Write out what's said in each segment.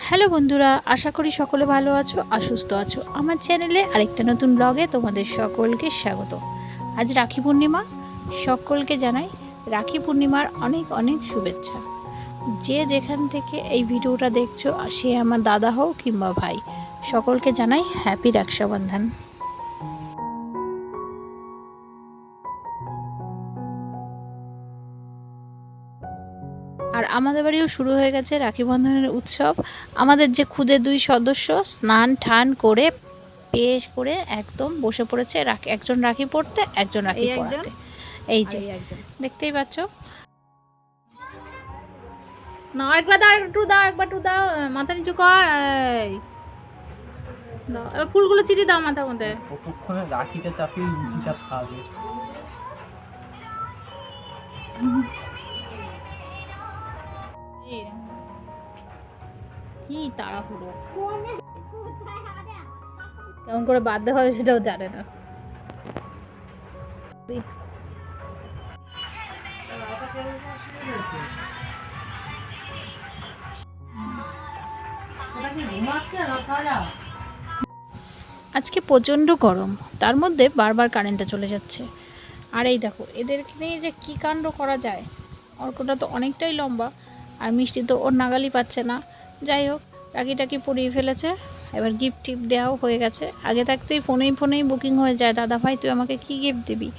Hello বন্ধুরা, আশা করি সকলে ভালো আছো আর সুস্থ আছো। আমার চ্যানেলে আরেকটা নতুন ব্লগে তোমাদের সকলকে স্বাগত। আজ রাখি পূর্ণিমা, সকলকে জানাই রাখি পূর্ণিমার অনেক অনেক শুভেচ্ছা। যে যেখান থেকে এই ভিডিওটা দেখছো, সে আমার দাদা হোক কিংবা ভাই, সকলকে জানাই হ্যাপি রক্ষাবন্ধন। আর আমাদের বাড়িও শুরু হয়ে গেছে রাখি বন্ধনের উৎসব। আমাদের যে খুদে দুই সদস্য স্নান টান করে পেশ করে একদম বসে পড়েছে, একজন রাখি পড়তে, একজন রাখি পড়াতে। এই যে দেখতেই পাচ্ছ। না একবার দাও, একটু দাও, একবার একটু দাও, মাথা নিচু কর। এই দাও, এবার ফুলগুলো চিঠি দাও মাথার মধ্যে। কতক্ষণে রাখিটা চাপিয়ে লুচিটা খাবে। কি তাড়াহুড়ো, কেমন করে বাধ্য হয় সেটাও জানে না। আজকে প্রচণ্ড গরম, তার মধ্যে বারবার কারেন্টটা চলে যাচ্ছে। আর এই দেখো এদেরকে নিয়ে যে কী কাণ্ড করা যায়। অর্কটা তো অনেকটাই লম্বা, আর মিষ্টি তো ওর নাগালই পাচ্ছে না। যাই হোক, রাখিটাকি পরিয়ে ফেলেছে, এবার গিফট টিপ দেওয়াও হয়ে গেছে। আগে থাকতেই ফোনেই বুকিং হয়ে যায়, দাদা ভাই তুই আমাকে কী গিফট দিবি।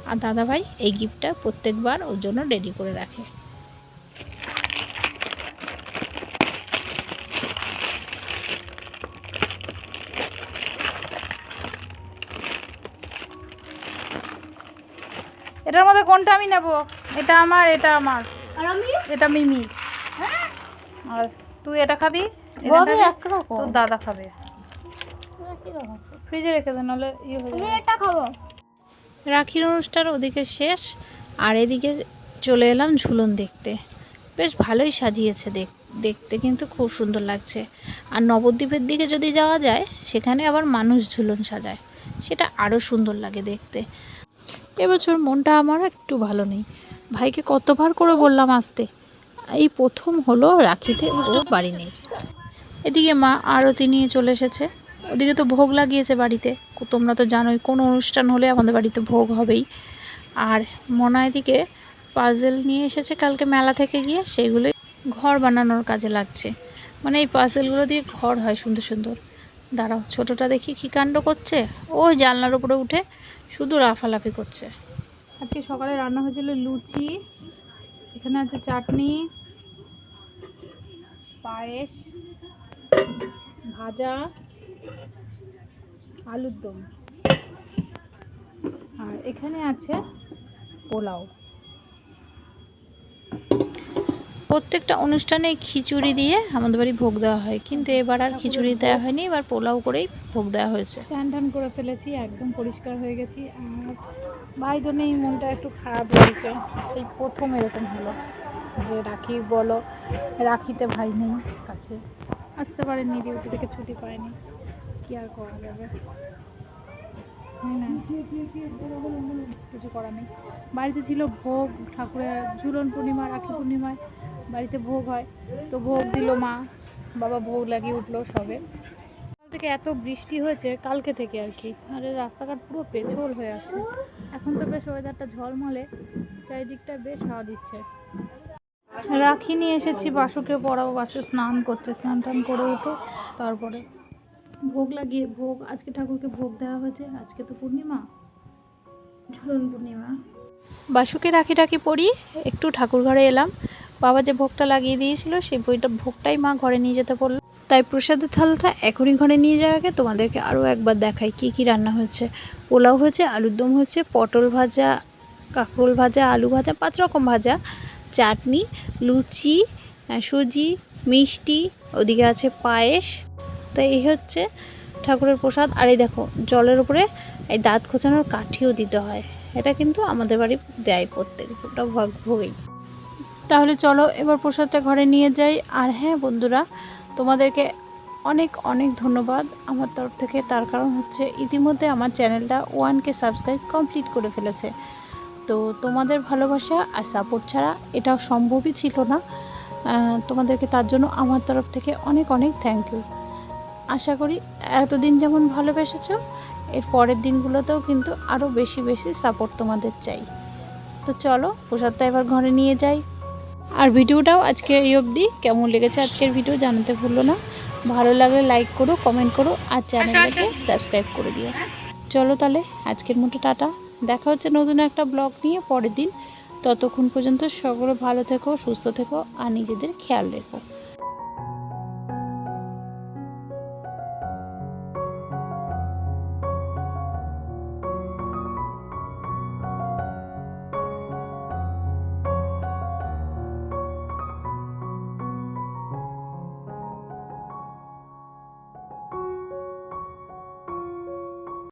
আর দাদা ভাই এই গিফটটা প্রত্যেকবার ওর জন্য রেডি করে রাখে। এটার মধ্যে কোনটা আমি নেব? এটা আমার, এটা আমার, আর আমি এটা মিমি। আর তুই এটা খাবি, তোর দাদা খাবে। ফ্রিজে রেখে দে, নাহলে ইয়ে হয়ে যাবে। এটা খাবো। রাখির অনুষ্ঠান ওদিকে শেষ, আর এদিকে চলে এলাম ঝুলন দেখতে। বেশ ভালোই সাজিয়েছে, দেখতে কিন্তু খুব সুন্দর লাগছে। আর নবদ্বীপের দিকে যদি যাওয়া যায়, সেখানে আবার মানুষ ঝুলন সাজায়, সেটা আরও সুন্দর লাগে দেখতে। এবছর মনটা আমার একটু ভালো নেই। ভাইকে কতবার করে বললাম আসতে, এই প্রথম হলো রাখিতে ও বাড়ি নেই। এদিকে মা আরতি নিয়ে চলে এসেছে, ওদিকে তো ভোগ লাগিয়েছে বাড়িতে। তোমরা তো জানোই কোনো অনুষ্ঠান হলে আমাদের বাড়িতে ভোগ হবেই। আর মনা এদিকে পাজেল নিয়ে এসেছে কালকে মেলা থেকে গিয়ে, সেগুলোই ঘর বানানোর কাজে লাগছে। মানে এই পাজেলগুলো দিয়ে ঘর হয় সুন্দর সুন্দর। দাঁড়াও, ছোটোটা দেখি কী কাণ্ড করছে। ওই জানলার উপরে উঠে শুধু লাফালাফি করছে। আজকে সকালে রান্না হয়েছিল লুচি, এখানে আছে চাটনি, পায়েস, ভাজা, আলুর দম, আর এখানে আছে পোলাও। প্রত্যেকটা অনুষ্ঠানে খিচুড়ি দিয়ে আমাদের বাড়ি ভোগ দেওয়া হয়, কিন্তু এবার আর খিচুড়ি দেওয়া হয়নি, এবার পোলাও করেই ভোগ দেওয়া হয়েছে। স্নান টান করে ফেলেছি, একদম পরিষ্কার হয়ে গেছি। আর ভাই তো নেই, মনটা একটু খারাপ লাগছে। এই প্রথম এরকম হলো যে রাখি বলো, রাখিতে ভাই নেই কাছে, আসতে পারেনি, ডিউটি থেকে ছুটি পায়নি, কি আর করা যাবে। না কিছু করার নেই। বাড়িতে ছিল ভোগ, ঠাকুরের ঝুলন পূর্ণিমা, রাখি পূর্ণিমায় বাড়িতে ভোগ হয়, তো ভোগ দিল মা, বাবা ভোগ লাগিয়ে উঠলো সবে। কাল থেকে এত বৃষ্টি হয়েছে, কালকে থেকে আর কি, আর রাস্তাঘাট পুরো পেছল হয়ে আছে। এখন তো বেশ ওয়েদারটা ঝলমলে, চারিদিকটা বেশ হাওয়া দিচ্ছে। রাখি নিয়ে এসেছি, বাসুকে পড়াবো, বাসু স্নান করছে, স্নান টান করে উঠে তারপরে ভোগ লাগিয়ে আজকে ঠাকুরকে ভোগ দেওয়া হয়েছে। আজকে তো পূর্ণিমা, ঝুলন পূর্ণিমা। বাসুকে রাখি পরিয়ে একটু ঠাকুর ঘরে এলাম। বাবা যে ভোগটা লাগিয়ে দিয়েছিল, সেই ভোগটাই মা ঘরে নিয়ে যেতে বললো। তাই প্রসাদের থালাটা এখনই ঘরে নিয়ে যাওয়ার আগে তোমাদেরকে আরও একবার দেখাই কী কী রান্না হয়েছে। পোলাও হয়েছে, আলুর দম হয়েছে, পটল ভাজা, কাঁকরোল ভাজা, আলু ভাজা, 5 রকম ভাজা, চাটনি, লুচি, সুজি, মিষ্টি, ওদিকে আছে পায়েস। তো এই হচ্ছে ঠাকুরের প্রসাদ। আর এই দেখো জলের উপরে এই দাঁত খোঁচানোর কাঠিও দিতে হয়, এটা কিন্তু আমাদের বাড়ি দেয় প্রত্যেকটা ভোগেই। তাহলে চলো এবার প্রসাদটা ঘরে নিয়ে যাই। আর হ্যাঁ বন্ধুরা, তোমাদেরকে অনেক অনেক ধন্যবাদ আমার তরফ থেকে, তার কারণ হচ্ছে ইতিমধ্যে আমার চ্যানেলটা 1K সাবস্ক্রাইব কমপ্লিট করে ফেলেছে। তো তোমাদের ভালোবাসা আর সাপোর্ট ছাড়া এটা সম্ভবই ছিল না। তোমাদেরকে তার জন্য আমার তরফ থেকে অনেক অনেক থ্যাংক ইউ। আশা করি এতদিন যেমন ভালোবেসেছো এর পরের দিনগুলোতেও কিন্তু আরও বেশি বেশি সাপোর্ট তোমাদের চাই। তো চলো প্রসাদটা এবার ঘরে নিয়ে যাই। আর ভিডিওটাও আজকে এই অবধি। কেমন লেগেছে আজকের ভিডিও জানাতে ভুলো না। ভালো লাগলে লাইক করো, কমেন্ট করো আর চ্যানেলটাকে সাবস্ক্রাইব করে দিও। চলো তাহলে আজকের মতো টাটা। দেখা হচ্ছে নতুন একটা ব্লগ নিয়ে পরের দিন। ততক্ষণ পর্যন্ত সকলে ভালো থেকো, সুস্থ থেকো আর নিজেদের খেয়াল রেখো।